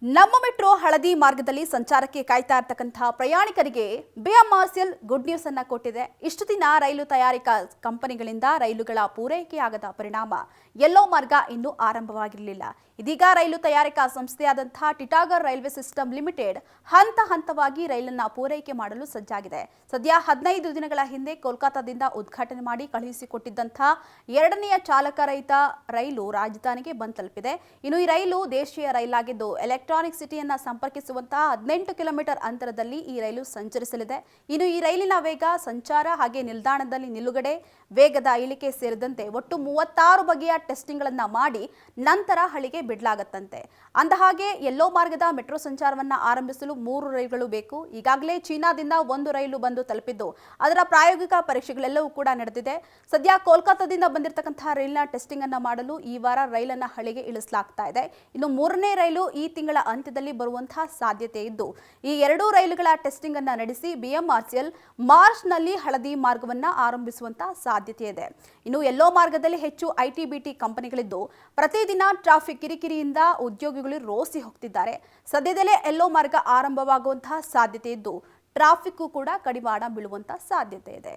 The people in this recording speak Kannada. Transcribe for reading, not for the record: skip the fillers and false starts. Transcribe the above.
ನಮ್ಮ ಮೆಟ್ರೋ ಹಳದಿ ಮಾರ್ಗದಲ್ಲಿ ಸಂಚಾರಕ್ಕೆ ಕಾಯ್ತಾ ಇರತಕ್ಕಂತಹ ಪ್ರಯಾಣಿಕರಿಗೆ ಬಿಎಂಆರ್ಸಿಎಲ್ ಗುಡ್ ನ್ಯೂಸ್ ಅನ್ನ ಕೊಟ್ಟಿದೆ. ಇಷ್ಟು ದಿನ ರೈಲು ತಯಾರಿಕಾ ಕಂಪನಿಗಳಿಂದ ರೈಲುಗಳ ಪೂರೈಕೆಯಾಗದ ಪರಿಣಾಮ ಯೆಲ್ಲೋ ಮಾರ್ಗ ಇನ್ನೂ ಆರಂಭವಾಗಿರಲಿಲ್ಲ. ಇದೀಗ ರೈಲು ತಯಾರಿಕಾ ಸಂಸ್ಥೆಯಾದಂತಹ ಟಿಟಾಗರ್ ರೈಲ್ವೆ ಸಿಸ್ಟಮ್ ಲಿಮಿಟೆಡ್ ಹಂತ ಹಂತವಾಗಿ ರೈಲನ್ನ ಪೂರೈಕೆ ಮಾಡಲು ಸಜ್ಜಾಗಿದೆ. ಸದ್ಯ 15 ದಿನಗಳ ಹಿಂದೆ ಕೋಲ್ಕತ್ತಾದಿಂದ ಉದ್ಘಾಟನೆ ಮಾಡಿ ಕಳುಹಿಸಿಕೊಟ್ಟಿದ್ದಂತಹ ಎರಡನೆಯ ಚಾಲಕ ರಹಿತ ರೈಲು ರಾಜಧಾನಿಗೆ ಬಂದು ತಲುಪಿದೆ. ಇನ್ನು ಈ ರೈಲು ದೇಶೀಯ ರೈಲಾಗಿದ್ದು ಎಲೆಕ್ಟ್ರಾನಿಕ್ ಸಿಟಿಯನ್ನ ಸಂಪರ್ಕಿಸುವಂತಹ 18 ಕಿಲೋಮೀಟರ್ ಅಂತರದಲ್ಲಿ ಈ ರೈಲು ಸಂಚರಿಸಲಿದೆ. ಇನ್ನು ಈ ರೈಲಿನ ವೇಗ, ಸಂಚಾರ ಹಾಗೆ ನಿಲ್ದಾಣದಲ್ಲಿ ನಿಲುಗಡೆ, ವೇಗದ ಇಳಿಕೆ ಸೇರಿದಂತೆ ಒಟ್ಟು 36 ಬಗೆಯ ಟೆಸ್ಟಿಂಗ್ಗಳನ್ನು ಮಾಡಿ ನಂತರ ಹಳಿಗೆ ಬಿಡಲಾಗುತ್ತಂತೆ. ಅಂದಹಾಗೆ ಯೆಲ್ಲೋ ಮಾರ್ಗದ ಮೆಟ್ರೋ ಸಂಚಾರವನ್ನು ಆರಂಭಿಸಲು 3 ರೈಲುಗಳು ಬೇಕು. ಈಗಾಗಲೇ ಚೀನಾದಿಂದ 1 ರೈಲು ಬಂದು ತಲುಪಿದ್ದು ಅದರ ಪ್ರಾಯೋಗಿಕ ಪರೀಕ್ಷೆಗಳೆಲ್ಲವೂ ಕೂಡ ನಡೆದಿದೆ. ಸದ್ಯ ಕೋಲ್ಕತ್ತಾದಿಂದ ಬಂದಿರತಕ್ಕಂತಹ ರೈಲಿನ ಟೆಸ್ಟಿಂಗ್ ಅನ್ನು ಮಾಡಲು ಈ ವಾರ ರೈಲನ್ನು ಹಳಿಗೆ ಇಳಿಸಲಾಗ್ತಾ ಇದೆ. ಇನ್ನು 3ನೇ ರೈಲು ಈ ತಿಂಗಳ ಅಂತ್ಯದಲ್ಲಿ ಬರುವಂತಹ ಸಾಧ್ಯತೆ ಇದ್ದು ಈ 2 ರೈಲುಗಳ ಟೆಸ್ಟಿಂಗ್ ಅನ್ನು ನಡೆಸಿ ಬಿಎಂಆರ್ಸಿಎಲ್ ಮಾರ್ಚ್ನಲ್ಲಿ ಹಳದಿ ಮಾರ್ಗವನ್ನು ಆರಂಭಿಸುವಂತಹ ಸಾಧ್ಯತೆ ಇದೆ. ಇನ್ನು ಯೆಲ್ಲೋ ಮಾರ್ಗದಲ್ಲಿ ಹೆಚ್ಚು ಐಟಿ-ಬಿಟಿ ಕಂಪನಿಗಳಿದ್ದು ಪ್ರತಿದಿನ ಟ್ರಾಫಿಕ್ ಕಿರಿಕಿರಿಯಿಂದ ಉದ್ಯೋಗಿಗಳು ರೋಸಿ ಹೋಗ್ತಿದ್ದಾರೆ. ಸದ್ಯದಲ್ಲೇ ಯೆಲ್ಲೋ ಮಾರ್ಗ ಆರಂಭವಾಗುವಂತಹ ಸಾಧ್ಯತೆ ಇದ್ದು ಟ್ರಾಫಿಕ್ ಕೂಡ ಕಡಿವಾಣ ಬೀಳುವಂತಹ ಸಾಧ್ಯತೆ ಇದೆ.